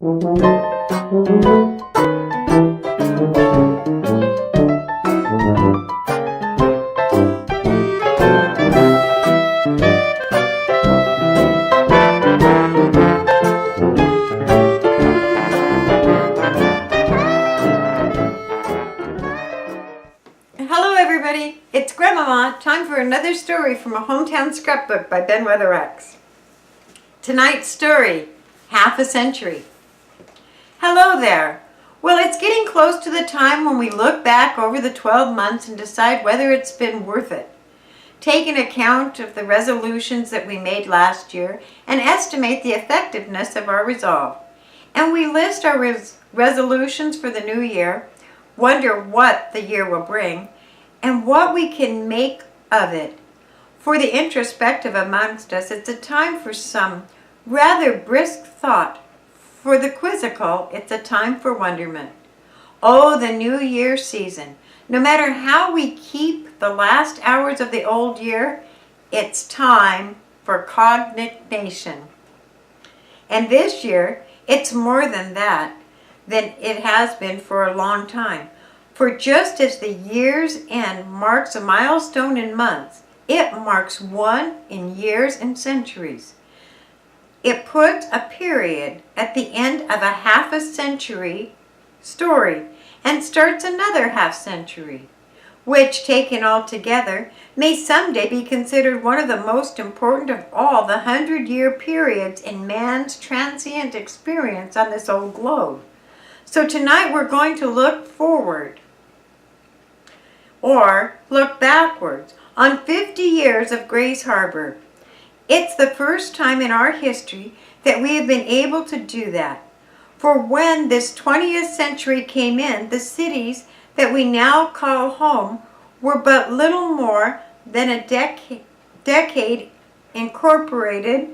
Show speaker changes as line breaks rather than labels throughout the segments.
Hello everybody, it's Grandmama. Time for another story from a Hometown Scrapbook by Ben Weatherwax. Tonight's story, Half a Century. Hello there. Well, it's getting close to the time when we look back over the 12 months and decide whether it's been worth it. Take an account of the resolutions that we made last year and estimate the effectiveness of our resolve. And we list our resolutions for the new year, wonder what the year will bring, and what we can make of it. For the introspective amongst us, it's a time for some rather brisk thought. For the quizzical, it's a time for wonderment. Oh, the new year season. No matter how we keep the last hours of the old year, it's time for cognation. And this year, it's more than that, than it has been for a long time. For just as the year's end marks a milestone in months, it marks one in years and centuries. It puts a period at the end of a half a century story and starts another half century, which, taken all together, may someday be considered one of the most important of all the 100-year periods in man's transient experience on this old globe. So tonight we're going to look forward, or look backwards, on 50 years of Grays Harbor. It's the first time in our history that we have been able to do that. For when this 20th century came in, the cities that we now call home were but little more than a decade incorporated,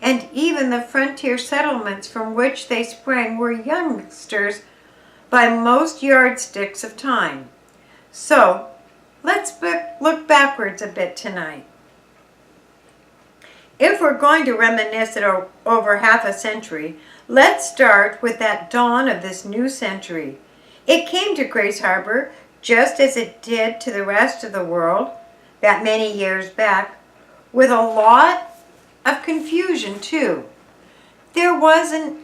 and even the frontier settlements from which they sprang were youngsters by most yardsticks of time. So, let's look backwards a bit tonight. If we're going to reminisce it over half a century, let's start with that dawn of this new century. It came to Grays Harbor just as it did to the rest of the world that many years back, with a lot of confusion too. There was an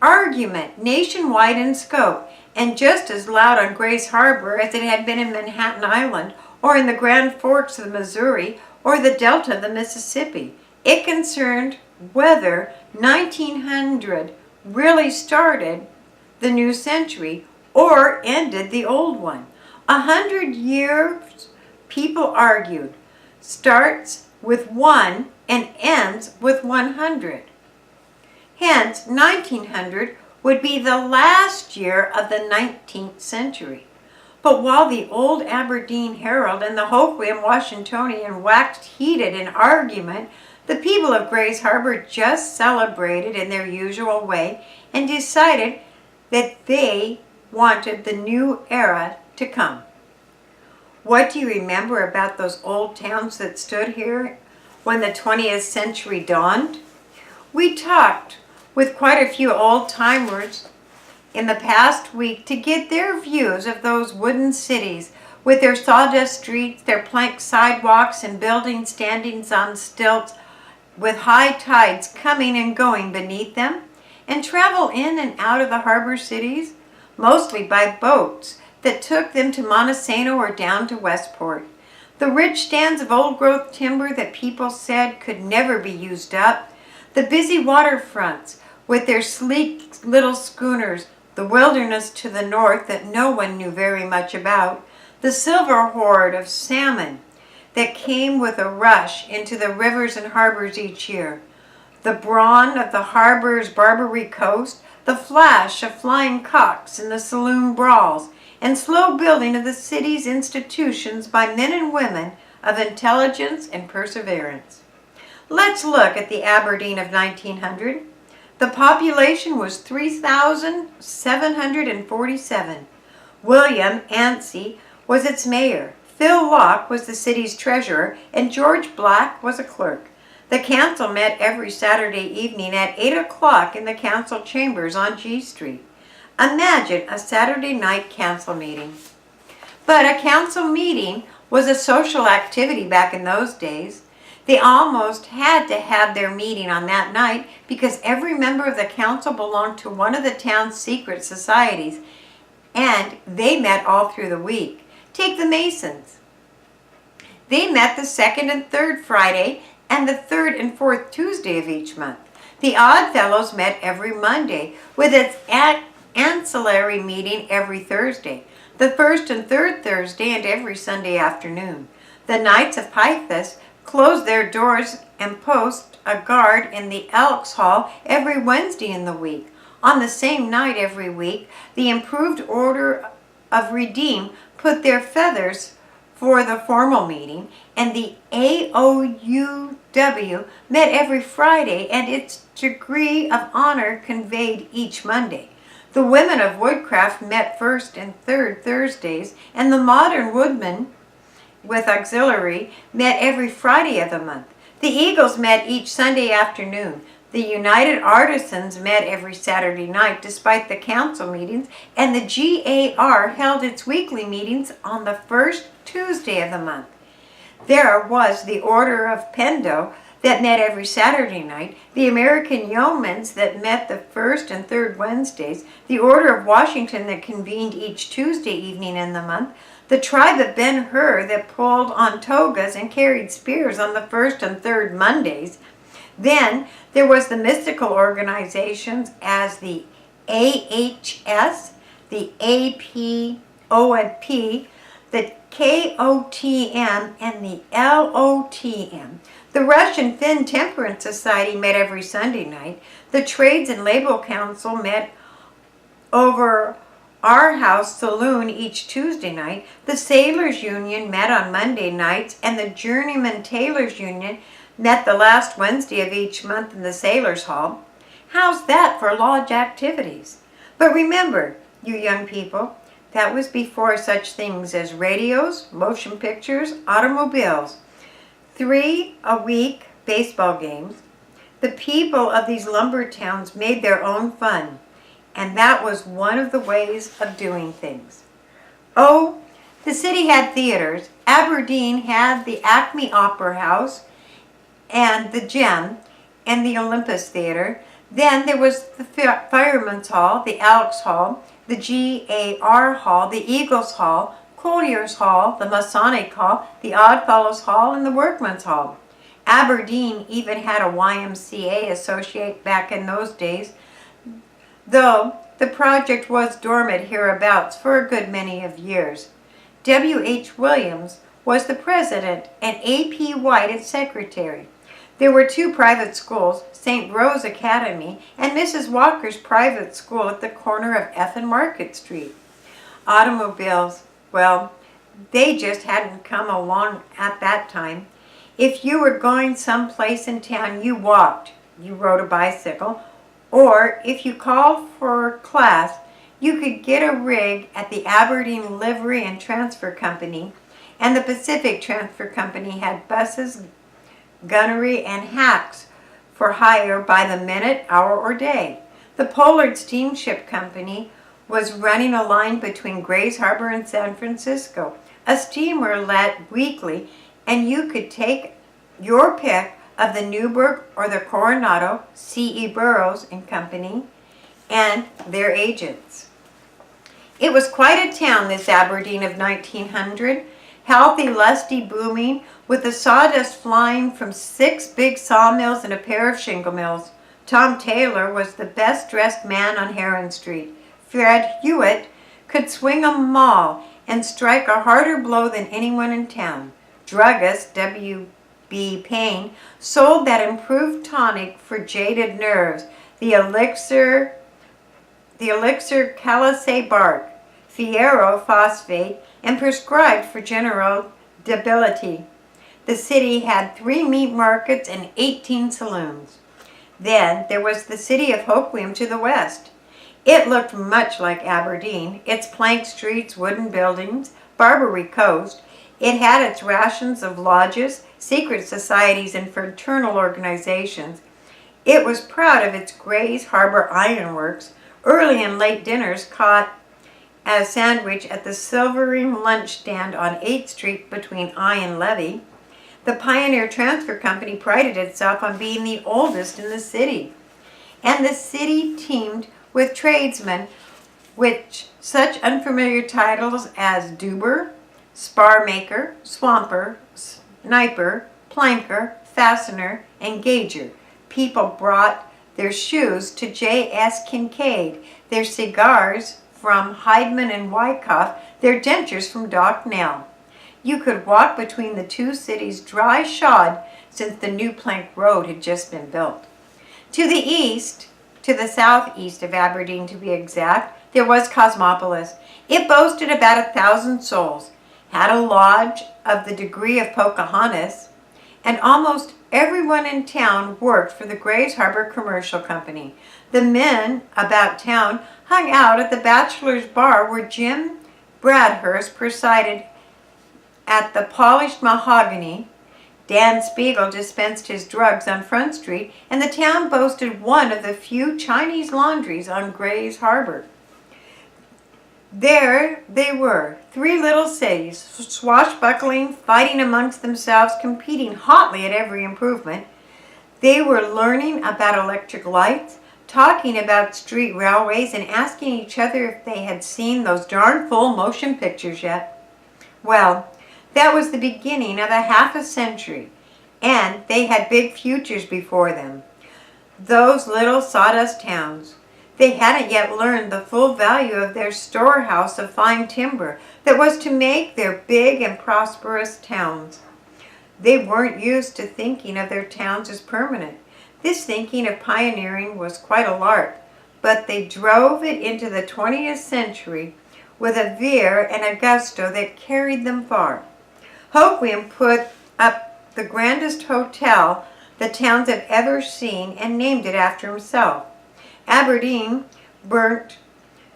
argument nationwide in scope, and just as loud on Grays Harbor as it had been in Manhattan Island, or in the Grand Forks of the Missouri, or the Delta of the Mississippi. It concerned whether 1900 really started the new century or ended the old one. 100 years, people argued, starts with 1 and ends with 100. Hence, 1900 would be the last year of the 19th century. But while the old Aberdeen Herald and the Hoquiam Washingtonian waxed heated in argument, the people of Grays Harbor just celebrated in their usual way and decided that they wanted the new era to come. What do you remember about those old towns that stood here when the 20th century dawned? We talked with quite a few old-timers in the past week to get their views of those wooden cities with their sawdust streets, their plank sidewalks, and buildings standing on stilts with high tides coming and going beneath them, and travel in and out of the harbor cities, mostly by boats that took them to Montesano or down to Westport. The rich stands of old-growth timber that people said could never be used up, the busy waterfronts with their sleek little schooners, the wilderness to the north that no one knew very much about, the silver hoard of salmon that came with a rush into the rivers and harbors each year, the brawn of the harbor's Barbary coast, the flash of flying cocks in the saloon brawls, and slow building of the city's institutions by men and women of intelligence and perseverance. Let's look at the Aberdeen of 1900. The population was 3,747. William Ansey was its mayor. Phil Locke was the city's treasurer, and George Black was a clerk. The council met every Saturday evening at 8 o'clock in the council chambers on G Street. Imagine a Saturday night council meeting. But a council meeting was a social activity back in those days. They almost had to have their meeting on that night because every member of the council belonged to one of the town's secret societies, and they met all through the week. Take the Masons. They met the second and third Friday and the third and fourth Tuesday of each month. The Odd Fellows met every Monday with its ancillary meeting every Thursday, the first and third Thursday, and every Sunday afternoon. The Knights of Python closed their doors and post a guard in the Elks Hall every Wednesday in the week. On the same night every week, the Improved Order of Redeem put their feathers for the formal meeting, and the AOUW met every Friday and its degree of honor conveyed each Monday. The Women of Woodcraft met first and third Thursdays, and the Modern Woodmen with auxiliary met every Friday of the month. The Eagles met each Sunday afternoon. The United Artisans met every Saturday night despite the council meetings, and the GAR held its weekly meetings on the first Tuesday of the month. There was the Order of Pendo that met every Saturday night, the American Yeomans that met the first and third Wednesdays, the Order of Washington that convened each Tuesday evening in the month, the tribe of Ben-Hur that pulled on togas and carried spears on the first and third Mondays. Then there was the mystical organizations as the AHS, the APONP, the KOTM, and the LOTM. The Russian Fin Temperance Society met every Sunday night. The Trades and Label Council met over our house saloon each Tuesday night. The Sailors Union met on Monday nights, and the Journeyman Tailors Union met the last Wednesday of each month in the Sailors Hall. How's that for lodge activities? But remember, you young people, that was before such things as radios, motion pictures, automobiles, 3-a-week baseball games. The people of these lumber towns made their own fun, and that was one of the ways of doing things. Oh, the city had theaters. Aberdeen had the Acme Opera House and the Gem and the Olympus Theater. Then there was the Fireman's Hall, the Elks Hall, the GAR Hall, the Eagles Hall, Collier's Hall, the Masonic Hall, the Oddfellows Hall, and the Workman's Hall. Aberdeen even had a YMCA associate back in those days, though the project was dormant hereabouts for a good many of years. W.H. Williams was the president and A.P. White its secretary. There were two private schools, St. Rose Academy and Mrs. Walker's private school at the corner of F and Market Street. Automobiles, well, they just hadn't come along at that time. If you were going someplace in town, you walked, you rode a bicycle, or if you called for class, you could get a rig at the Aberdeen Livery and Transfer Company, and the Pacific Transfer Company had buses, gunnery, and hacks for hire by the minute, hour, or day. The Pollard Steamship Company was running a line between Grays Harbor and San Francisco. A steamer let weekly, and you could take your pick of the Newburgh or the Coronado, C.E. Burroughs and Company, and their agents. It was quite a town, this Aberdeen of 1900. Healthy, lusty, booming, with the sawdust flying from 6 big sawmills and a pair of shingle mills. Tom Taylor was the best-dressed man on Heron Street. Fred Hewitt could swing a maul and strike a harder blow than anyone in town. Druggist W.B. Payne sold that improved tonic for jaded nerves, the elixir Calisay bark, Fierro phosphate, and prescribed for general debility. The city had 3 meat markets and 18 saloons. Then there was the city of Hoquiam to the west. It looked much like Aberdeen, its plank streets, wooden buildings, Barbary coast. It had its rations of lodges, secret societies and fraternal organizations. It was proud of its Grays Harbor Ironworks, early and late dinners caught a sandwich at the Silvering lunch stand on 8th Street between I and Levee. The Pioneer Transfer Company prided itself on being the oldest in the city, and the city teemed with tradesmen with such unfamiliar titles as Duber, Spar Maker, Swamper, Sniper, Planker, Fastener, and Gauger. People brought their shoes to J.S. Kincaid, their cigars from Heidman and Wyckoff, their dentures from Doc Nell. You could walk between the two cities dry shod since the new plank road had just been built. To the east, to the southeast of Aberdeen to be exact, there was Cosmopolis. It boasted about 1,000 souls, had a lodge of the degree of Pocahontas, and almost everyone in town worked for the Grays Harbor Commercial Company. The men about town hung out at the bachelor's bar where Jim Bradhurst presided at the Polished Mahogany. Dan Spiegel dispensed his drugs on Front Street, and the town boasted one of the few Chinese laundries on Grays Harbor. There they were, three little cities, swashbuckling, fighting amongst themselves, competing hotly at every improvement. They were learning about electric lights, talking about street railways, and asking each other if they had seen those darn full motion pictures yet. Well, that was the beginning of a half a century, and they had big futures before them. Those little sawdust towns. They hadn't yet learned the full value of their storehouse of fine timber that was to make their big and prosperous towns. They weren't used to thinking of their towns as permanent. This thinking of pioneering was quite a lark, but they drove it into the 20th century with a veer and a gusto that carried them far. Hoquiam put up the grandest hotel the towns have ever seen and named it after himself. Aberdeen burnt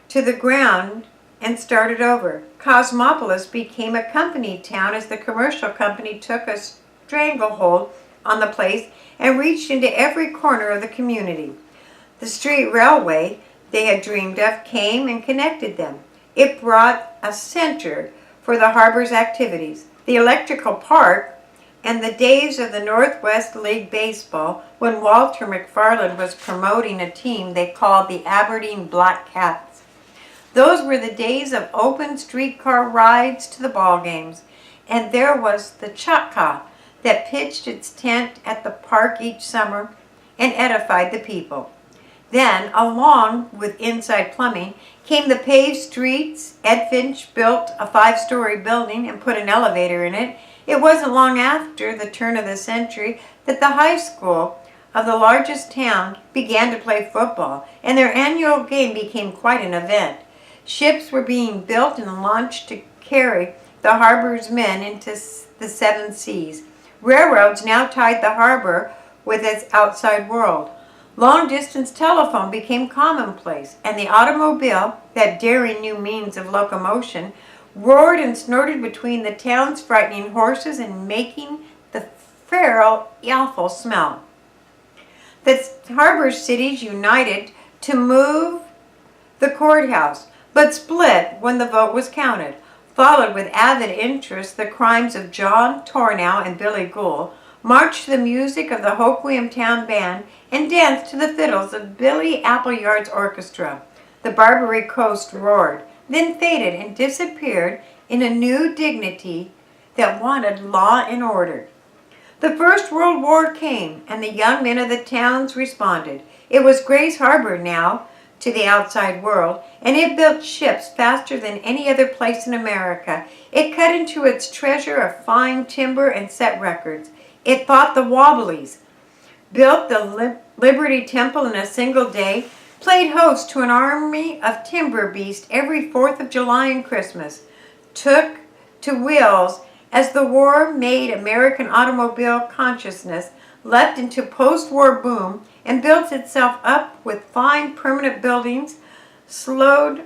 to the ground and started over. Cosmopolis became a company town as the commercial company took a stranglehold on the place and reached into every corner of the community. The street railway they had dreamed of came and connected them. It brought a center for the harbor's activities. The electrical park and the days of the Northwest League Baseball, when Walter McFarland was promoting a team they called the Aberdeen Black Cats. Those were the days of open streetcar rides to the ball games, and there was the Choctaw that pitched its tent at the park each summer and edified the people. Then, along with inside plumbing, came the paved streets. Ed Finch built a 5-story building and put an elevator in it. It wasn't long after the turn of the century that the high school of the largest town began to play football, and their annual game became quite an event. Ships were being built and launched to carry the harbor's men into the 7 seas. Railroads now tied the harbor with its outside world. Long-distance telephone became commonplace, and the automobile, that daring new means of locomotion, roared and snorted between the town's frightening horses and making the feral awful smell. The harbor cities united to move the courthouse, but split when the vote was counted. Followed with avid interest the crimes of John Tornow and Billy Gould, marched to the music of the Hoquiam Town Band, and danced to the fiddles of Billy Appleyard's orchestra. The Barbary Coast roared, then faded and disappeared in a new dignity that wanted law and order. The First World War came, and the young men of the towns responded. It was Grays Harbor now to the outside world, and it built ships faster than any other place in America. It cut into its treasure of fine timber and set records. It fought the Wobblies, built the Liberty Temple in a single day, played host to an army of timber beasts every 4th of July and Christmas, took to wheels as the war made American automobile consciousness, leapt into post-war boom, and built itself up with fine permanent buildings, slowed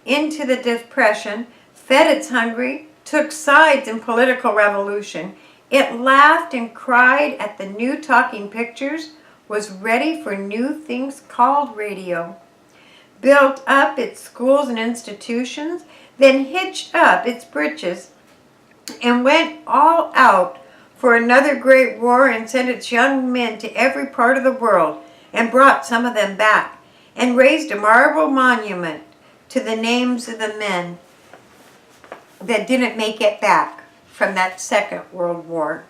into the Depression, fed its hungry, took sides in political revolution, It laughed and cried at the new talking pictures, was ready for new things called radio, built up its schools and institutions, then hitched up its britches and went all out for another great war and sent its young men to every part of the world and brought some of them back and raised a marble monument to the names of the men that didn't make it back from that Second World War.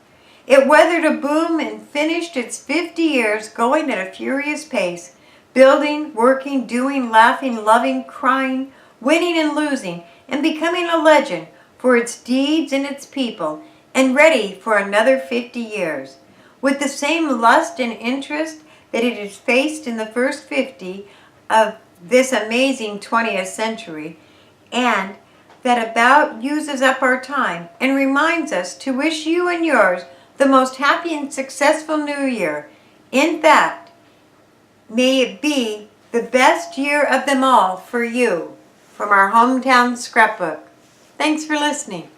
It weathered a boom and finished its 50 years going at a furious pace, building, working, doing, laughing, loving, crying, winning and losing, and becoming a legend for its deeds and its people, and ready for another 50 years. With the same lust and interest that it has faced in the first 50 of this amazing 20th century, and that about uses up our time and reminds us to wish you and yours the most happy and successful new year. In fact, may it be the best year of them all for you. From our Hometown Scrapbook. Thanks for listening.